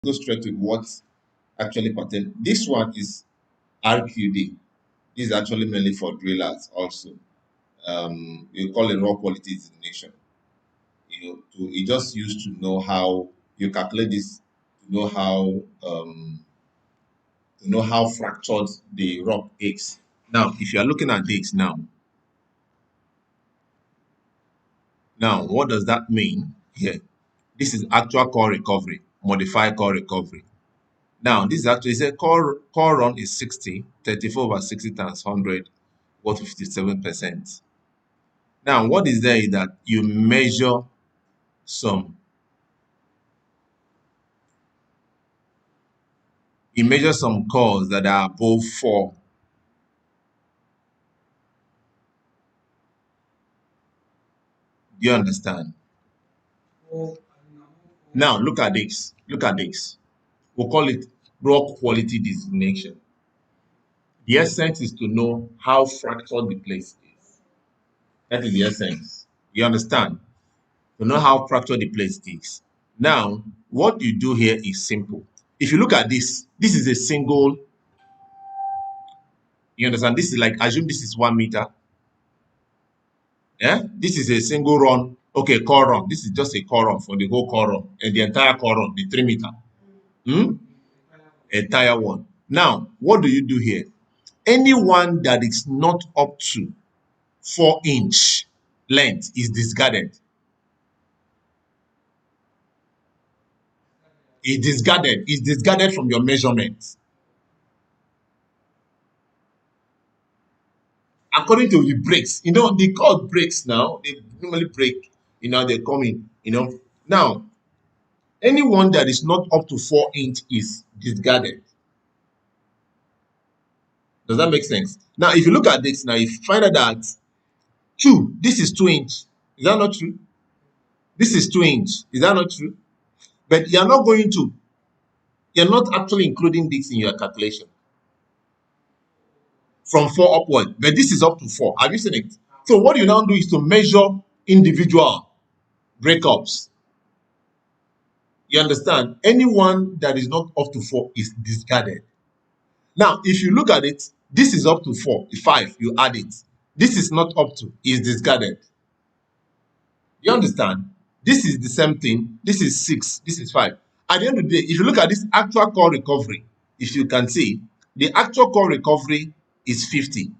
go straight to what actually pertain. This one is RQD. This is actually mainly for drillers also. You call it raw quality designation. It just used to know how you calculate this, to know how fractured the rock is. Now, if you are looking at this now what does that mean here? This is actual core recovery, modified core recovery. Now, this is actually say core run is 60, 34 over 60 times 100, what 57%. Now, what is there is that you measure some cores that are above 4. Do you understand? Now, look at this. Look at this. We'll call it rock quality designation. The essence is to know how fractured the place is. That is the essence. You understand? To know how fractured the place is. Now, what you do here is simple. If you look at this, this is a single, you understand? This is like, assume this is 1 meter. Yeah? This is a single run. Okay, core run. This is just a core run for the whole core run and the entire core run, the 3 meter. Entire one. Now, what do you do here? Anyone that is not up to 4-inch length is discarded. It's discarded from your measurements. According to the breaks, they call breaks now. They normally break, they come in, Now, anyone that is not up to 4-inch is discarded. Does that make sense? Now, if you look at this now, you find out that this is 2-inch. Is that not true? This is 2-inch. Is that not true? But you're not actually including this in your calculation from 4 upward. But this is up to 4. Have you seen it? So what you now do is to measure individual breakups. You understand? Anyone that is not up to 4 is discarded. Now, if you look at it, this is up to 4, 5, you add it. This is not up to, is discarded. You understand? This is the same thing. This is 6, this is 5. At the end of the day, if you look at this actual core recovery, if you can see, the actual core recovery is 50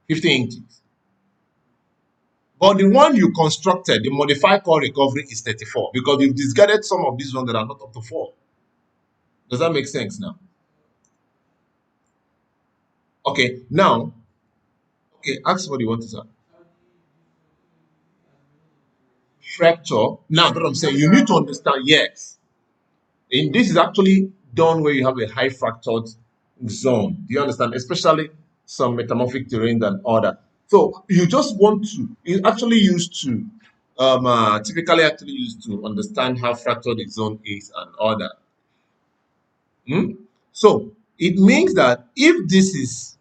inches. But the one you constructed, the modified core recovery, is 34 because you've discarded some of these ones that are not up to 4. Does that make sense now? Okay, now, ask what you want to say. Fracture. Now, what I'm saying, you need to understand, yes. And this is actually done where you have a high fractured zone. Do you understand? Especially some metamorphic terrain and other. So you just want to, it's actually used to, typically actually used to understand how fractured the zone is and other. So it means that if this is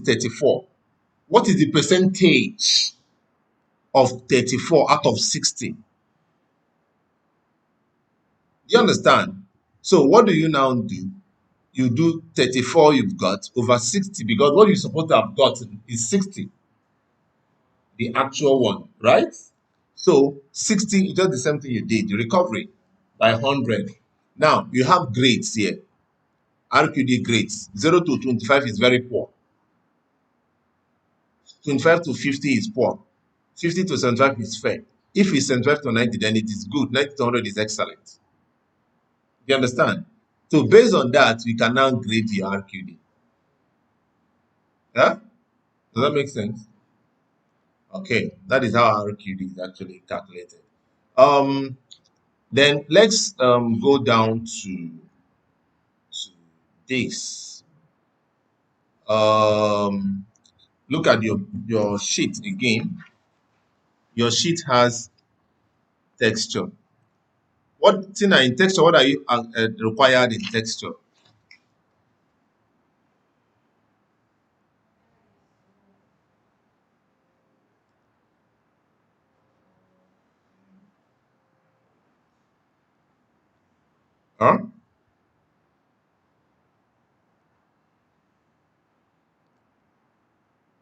34, what is the percentage of 34 out of 60? Do you understand? So what do you now do? You do 34 you've got over 60 because what you're supposed to have gotten is 60, the actual one, right? So 60 is just the same thing you did, the recovery by 100. Now you have grades here, RQD grades. 0 to 25 is very poor. 25 to 50 is poor. 50 to 75 is fair. If it's 75 to 90, then it is good. 90 to 100 is excellent. You understand? So based on that, we can now grade the RQD. Yeah? Does that make sense? Okay, that is how RQD is actually calculated. Then let's go down to this. Look at your sheet again. Your sheet has texture. What Tina in texture? What are you required in texture? Huh?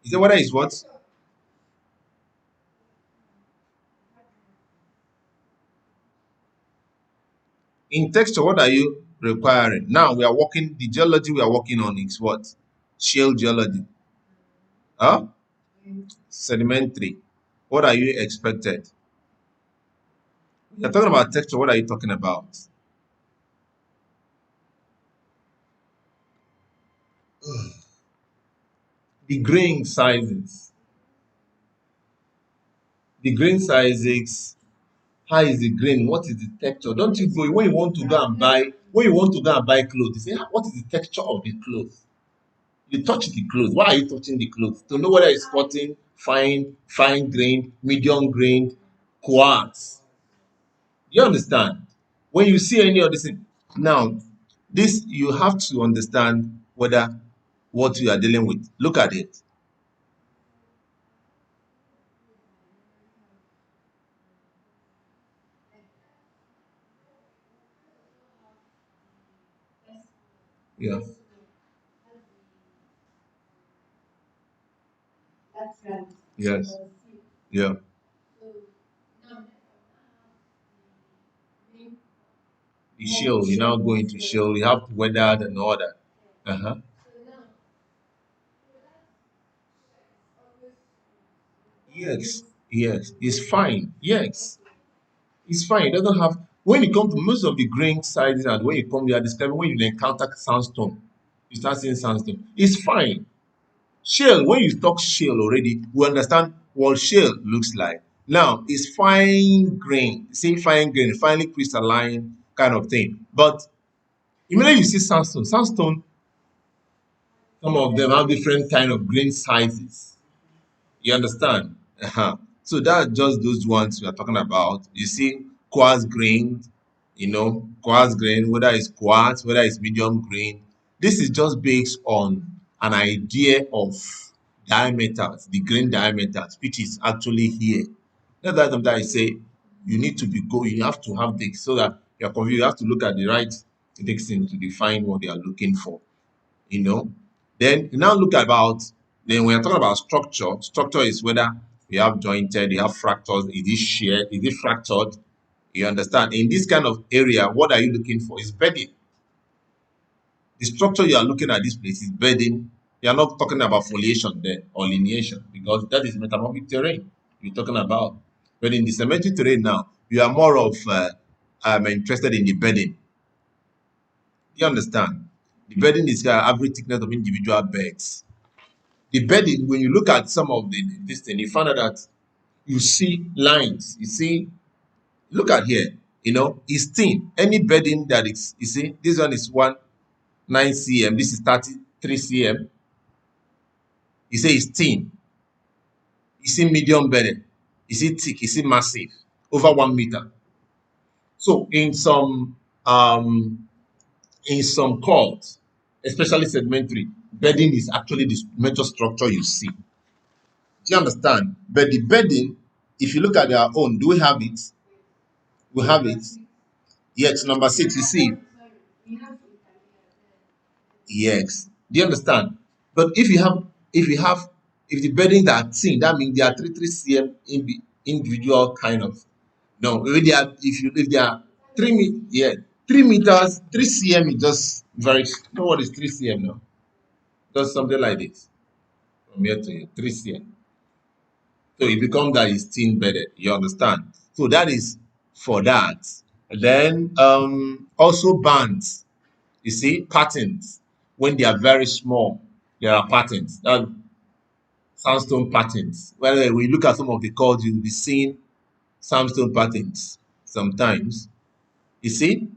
Is that what is what? In texture, what are you requiring? Now we are working, the geology we are working on is what? Shale geology. Huh? Sedimentary. What are you expected? You're talking about texture, what are you talking about? The grain sizes. The grain sizes. How is the grain? What is the texture? Don't you go when you want to go and buy clothes, you say, "Ah, what is the texture of the clothes?" You touch the clothes. Why are you touching the clothes? To know whether it's cotton, fine grain, medium grain, quartz. You understand? When you see any of this thing, now this you have to understand whether what you are dealing with. Look at it. Yeah. Yes. Yeah. The shell, you now go into shell, you have weathered and all that. Uh-huh. Yes, yes, it's fine. Yes, it's fine. It doesn't have when it comes to most of the grain sizes and when you come you are describing when you encounter sandstone, you start seeing sandstone. It's fine. Shale, when you talk shale already, we understand what shale looks like. Now it's fine grain, say fine grain, finely crystalline kind of thing. But immediately you see sandstone, some of them have different kind of grain sizes. You understand? So that's just those ones we are talking about. You see, quartz grain, quartz grain, whether it's quartz, whether it's medium grain. This is just based on an idea of diameters, the grain diameters, which is actually here. That's why sometimes I say you need to be go, you have to have this so that you're confused. You have to look at the right thing to define what they are looking for you know. Then you now look about, then when you're talking about structure, structure is whether you have jointed, you have fractures, is it shear, is it fractured? You understand? In this kind of area, what are you looking for? Is bedding. The structure you are looking at this place is bedding. You are not talking about foliation there or lineation because that is metamorphic terrain you're talking about. But in the cemetery terrain now, you are more of interested in the bedding. You understand? The bedding is average thickness of individual beds. The bedding, when you look at some of this thing, you find out that you see lines. You see, look at here, it's thin. Any bedding that is, you see, this one is 9 cm, this is 33 cm. You say it's thin. You see medium bedding. You see thick, you see massive, over 1 meter. So in some cords, especially sedimentary, bedding is actually the major structure you see. Do you understand? But the bedding, if you look at their own, do we have it? We have it. Yes, number 6, you see. Yes. Do you understand? But if the beddings are thin, that means they are 3 cm individual kind of. No, if they are if they are 3 meters, 3 cm is just very, you know what is 3 cm now? Just something like this. From here to here, 3 cm. So it becomes that is thin bedded. You understand? So that is for that. Then also bands. You see, patterns. When they are very small, there are patterns. That sandstone patterns. Well, when you look at some of the chords, you'll be seeing sandstone patterns sometimes. You see?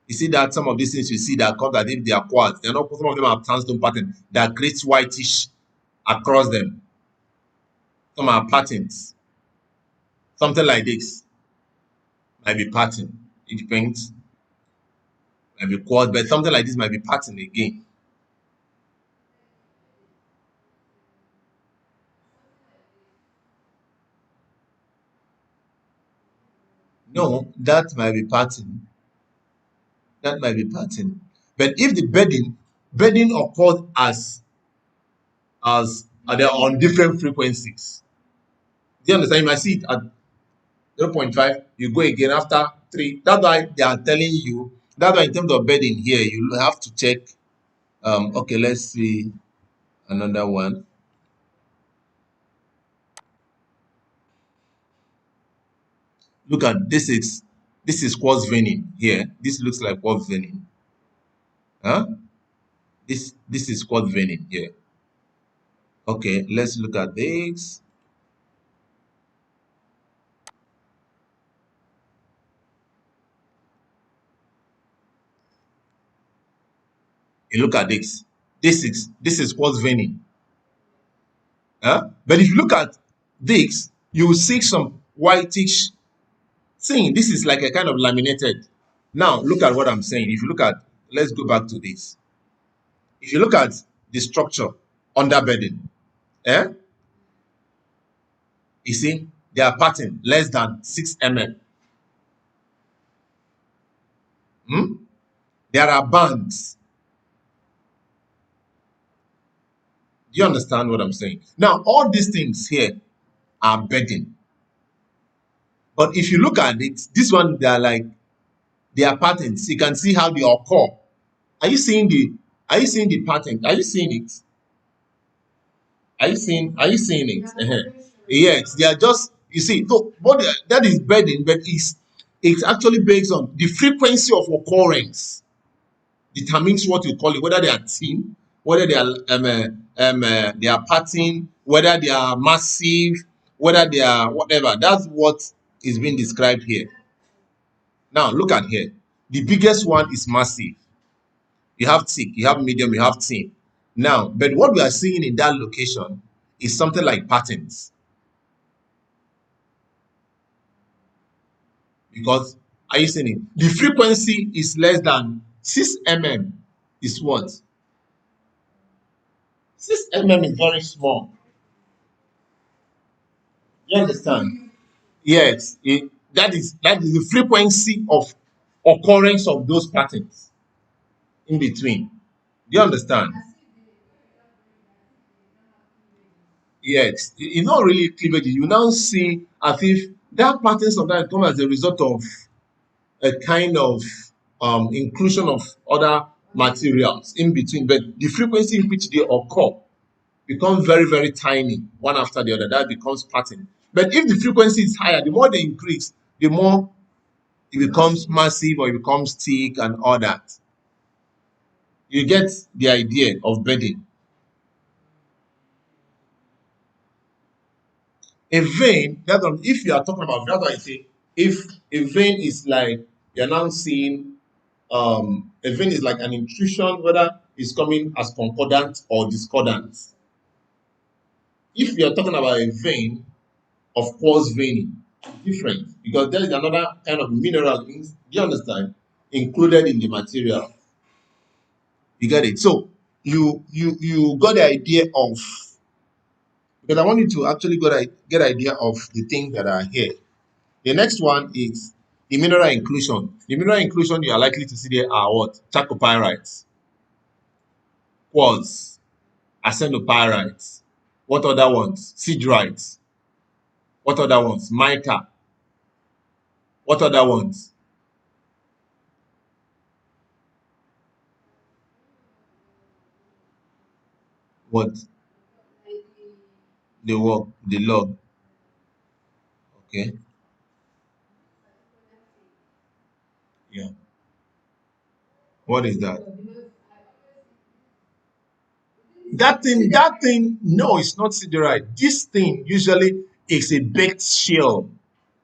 You see that some of these things you see that come that if they are quartz, they're not some of them have sandstone pattern that creates whitish across them. Some are patterns. Something like this might be pattern. It depends. Might be quartz, but something like this might be pattern again. No, that might be pattern. That might be pattern. But if the bedding occurs as they're on different frequencies. Do you understand? You might see it at 0.5, you go again after 3. That's why they are telling you. That's why in terms of bedding here, you have to check. Okay, let's see another one. Look at this is quartz veining here. This looks like quartz veining. Huh? This is quartz veining here. Okay, let's look at this. You look at this. This is quartz veining. Huh? But if you look at this, you will see some whitish thing. This is like a kind of laminated. Now look at what I'm saying. If you look at, let's go back to this. If you look at the structure under bedding, eh? You see, they are pattern less than 6 mm. Hmm? There are bands. Do you understand what I'm saying? Now, all these things here are bedding. But if you look at it, this one, they are patterns. You can see how they occur. Are you seeing the pattern? Are you seeing it? Are you seeing it? Yes, they are just, you see, so that is bedding, but it's actually based on the frequency of occurrence determines what you call it, whether they are thin, whether they are pattern, whether they are massive, whether they are whatever. That's what is being described here. Now look at here. The biggest one is massive. You have thick, you have medium, you have thin. Now, but what we are seeing in that location is something like patterns. Because, are you seeing it? The frequency is less than 6 mm. Is what? 6 mm is very small. You understand? Yes, that is the frequency of occurrence of those patterns in between. Do you understand? Yes, it's not really cleavage. You now see as if that pattern sometimes come as a result of a kind of inclusion of other materials in between, but the frequency in which they occur become very, very tiny, one after the other. That becomes pattern. But if the frequency is higher, the more they increase, the more it becomes massive or it becomes thick and all that. You get the idea of bedding. A vein, if you are talking about, that's why I say, if a vein is like, you're now seeing, a vein is like an intrusion, whether it's coming as concordant or discordant. If you're talking about a vein, of course, veining, different, because there is another kind of mineral, do you understand, included in the material. You get it? So you got the idea of, because I want you to actually get idea of the things that are here. The next one is the mineral inclusion. The mineral inclusion you are likely to see there are what? Chalcopyrites, quartz, arsenopyrites. What other ones? Siderite. What other ones? Mica. What other ones? What? The work, the log. Okay. Yeah. What is that? That thing, no, it's not siderite. This thing usually is a baked shell.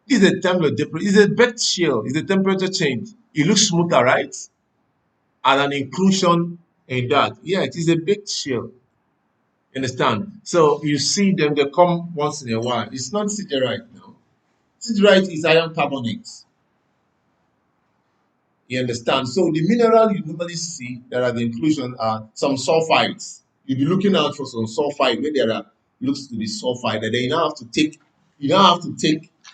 This is a temperature. It's a baked shell. It's a temperature change. It looks smoother, right? And an inclusion in that. Yeah, it is a baked shell. Understand? So you see them, they come once in a while. It's not siderite now. Siderite is iron carbonate. You understand? So the mineral you normally see that are the inclusion are some sulfides. You'll be looking out for some sulfide where there are looks to be sulfide, and then you now have to take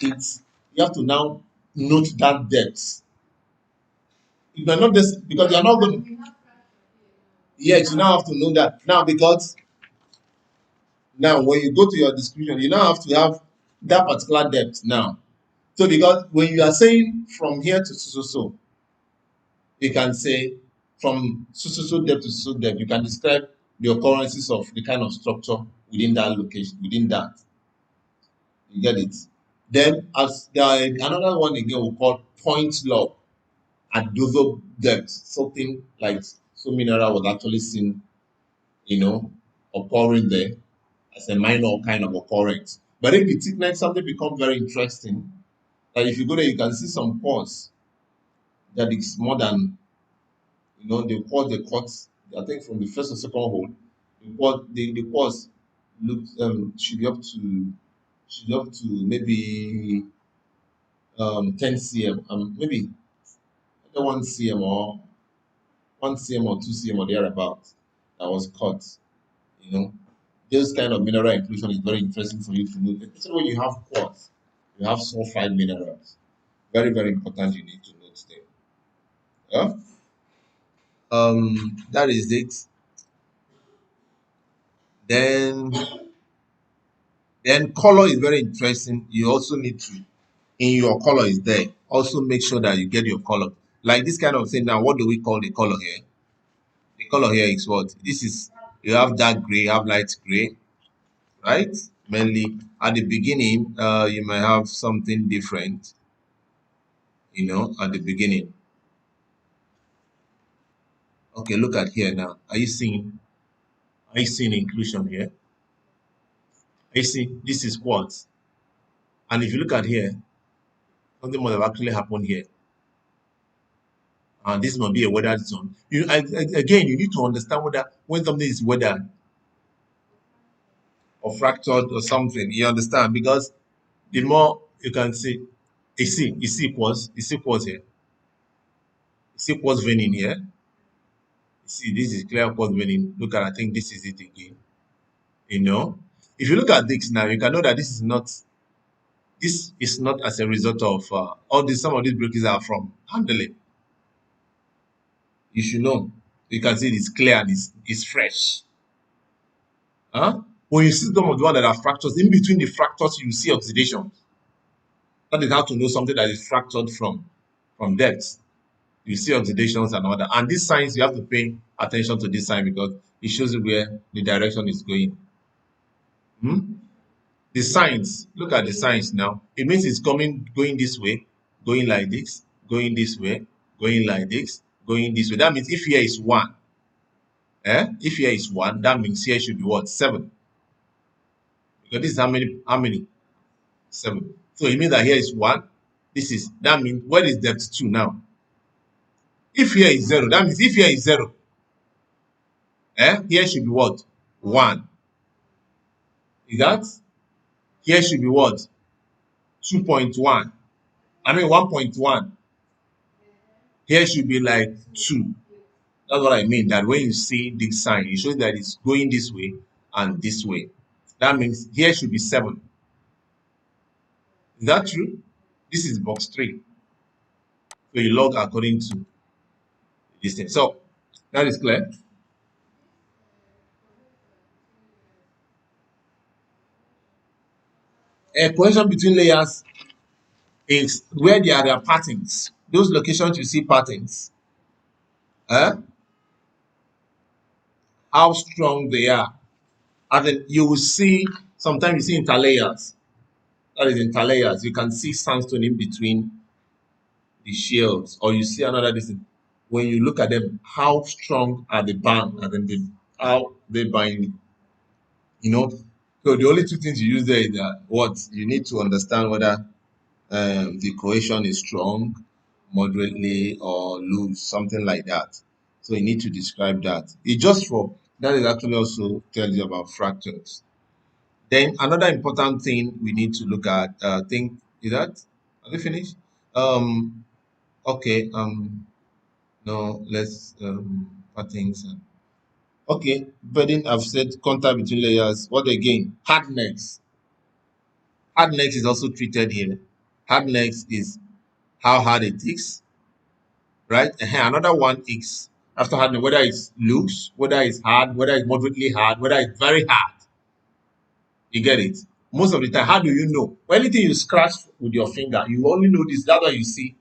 it, you have to now note that depth. You are not this because you are not going to. Yes, you now have to know that now because now when you go to your description, you now have to have that particular depth now. So because when you are saying from here to so, you can say from so depth to so depth, you can describe the occurrences of the kind of structure within that location, within that. You get it? Then as there are another one again we call point log at those depth, something like so mineral was actually seen, you know, occurring there as a minor kind of occurrence. But if the thickness something become very interesting, like if you go there, you can see some pores that is more than the pores they cut. I think from the first or second hole, the pores look should be up to maybe 10 cm, maybe 1 cm or 1 cm or 2 cm or thereabout that was cut. You know, this kind of mineral inclusion is very interesting for you to know, especially when you have quartz, you have sulfide minerals. Very, very important. You need to note them. Yeah? That is it. Then, then color is very interesting. You also need to, in your color is there. Also make sure that you get your color. Like this kind of thing. Now, what do we call the color here? The color here is what? This is you have dark gray, you have light gray, right? Mainly at the beginning, you might have something different. At the beginning. Okay, look at here now. Are you seeing inclusion here? You see, this is quartz. And if you look at here, something must have actually happened here. And this must be a weathered zone. Again, you need to understand whether when something is weathered or fractured or something, you understand? Because the more you can see, you see quartz here. You see quartz veining here. You see, this is clear quartz veining. Look at, I think this is it again. You know, if you look at this now, you can know that this is not as a result of all these. Some of these breakages are from handling. You should know. You can see it's clear and it's fresh. Huh? When you see some of the one that are fractures, in between the fractures, you see oxidation. That is how to know something that is fractured from depth. You see oxidations and all that. And these signs, you have to pay attention to this sign because it shows you where the direction is going. Hmm? The signs, look at the signs now. It means it's going this way, going like this, going this way, going like this, going this way. That means if here is one, if here is one, that means here should be what? Seven. Because this is how many? Seven. So it means that here is one. That means what is depth two now? If here is zero, that means if here is zero, here should be what? One. Is that? Here should be what? 2.1. I mean 1.1. Here should be like 2. That's what I mean. That when you see this sign, it shows that it's going this way and this way. That means here should be 7. Is that true? This is box 3. So you log according to this thing. So that is clear. A cohesion between layers is where there are patterns. Those locations you see patterns. Eh? How strong they are. And then you will see, sometimes you see interlayers. That is interlayers. You can see sandstone in between the shells, or you see another distance. When you look at them, how strong are the band and then how they bind, you know. So the only two things you use there is that what you need to understand whether the cohesion is strong, moderately, or loose, something like that. So you need to describe that. It just for that is actually also tells you about fractures. Then another important thing we need to look at, think is that are we finished? Um, okay. No, let's patterns. Okay, bedding. I've said contact between layers. What again? Hardness. Hardness is also treated here. Hardness is how hard it is. right? Another one is after hardness, whether it's loose, whether it's hard, whether it's moderately hard, whether it's very hard. You get it? Most of the time, how do you know? When anything you scratch with your finger, you only know this. That's why you see.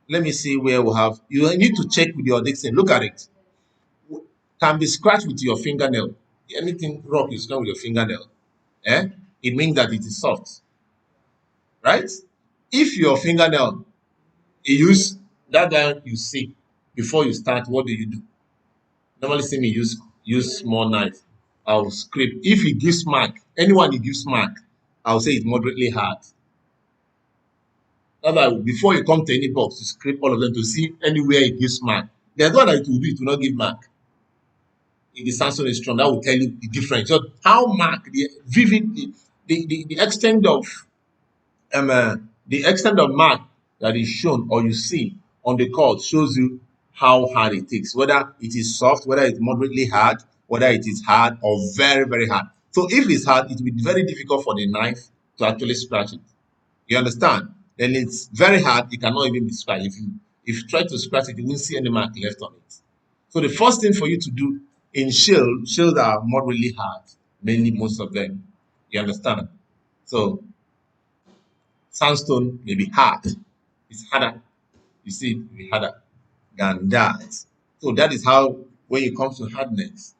Let me see where we have. You need to check with your dixon. Look at it. Can be scratched with your fingernail. Anything rock is not with your fingernail. Eh? It means that it is soft, right? If your fingernail you use that guy you see before you start, what do? Normally see me use small knife. I'll scrape. If it gives mark, anyone it gives mark, I'll say it's moderately hard. That's why before you come to any box, you scrape all of them to see anywhere it gives mark. There's one that it will do, it will not give mark. If the sandstone is strong, that will tell you the difference. So how mark the vivid the extent of the extent of mark that is shown or you see on the cord shows you how hard it is, whether it is soft, whether it's moderately hard, whether it is hard or very, very hard. So if it's hard, it will be very difficult for the knife to actually scratch it. You understand? Then it's very hard, it cannot even be scratched. If you try to scratch it, you won't see any mark left on it. So the first thing for you to do in shells are moderately hard, mainly most of them. You understand? So sandstone may be hard. It's harder. You see, it will be harder than that. So that is how when it comes to hardness.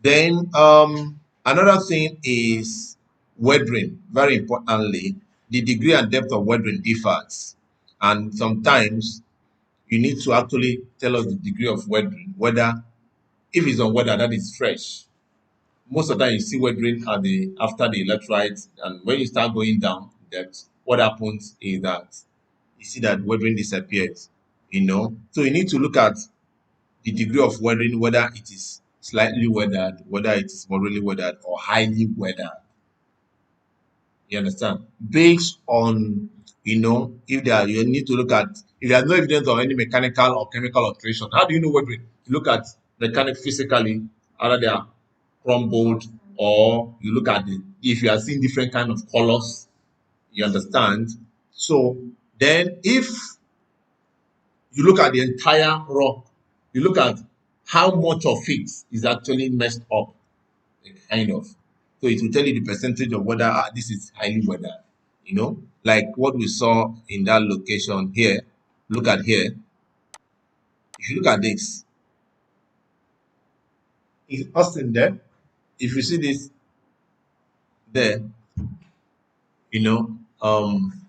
Then another thing is weathering. Very importantly, the degree and depth of weathering differs. And sometimes you need to actually tell us the degree of weathering, whether if it's on weather that is fresh. Most of the time you see weathering at the after the electrolytes, and when you start going down depth, what happens is that you see that weathering disappears. So you need to look at the degree of weathering, whether it is slightly weathered, whether it is moderately weathered, or highly weathered. You understand? Based on, if there you need to look at if there's no evidence of any mechanical or chemical alteration. How do you know weathering? You look at mechanic physically, either they are crumbled, or you look at if you are seeing different kind of colors. You understand? So then if you look at the entire rock, you look at how much of it is actually messed up, kind of. So it will tell you the percentage of whether this is highly weathered, like what we saw in that location here. Look at here. If you look at this, is Austin there? If you see this there, if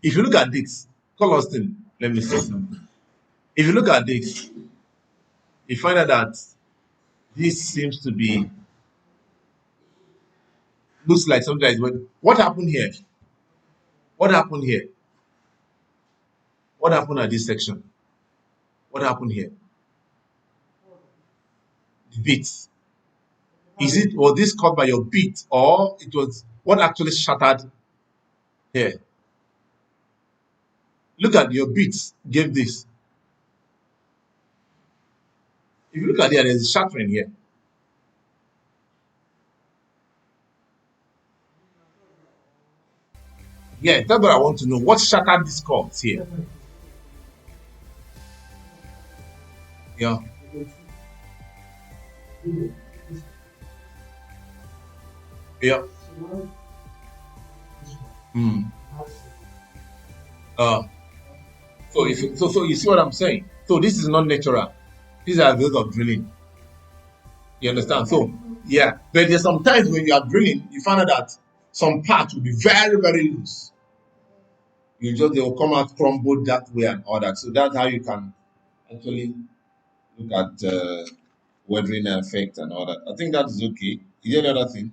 you look at this, call Austin. Let me see something. If you look at this, you find out that this seems to be looks like something that is what happened here? What happened here? What happened at this section? What happened here? The beat. Was this caught by your beat, or it was what actually shattered here? Look at your beats gave this. If you look at here, there's a shattering here. Yeah, that's what I want to know. What shattered this chords here? Yeah. Yeah. Mm. Uh, so you see what I'm saying? So this is not natural. These are those of drilling. You understand? So yeah, but there's sometimes when you are drilling, you find out that some parts will be very, very loose. They will come out crumbled that way and all that. So that's how you can actually look at weathering effect and all that. I think that is okay. Is there any other thing?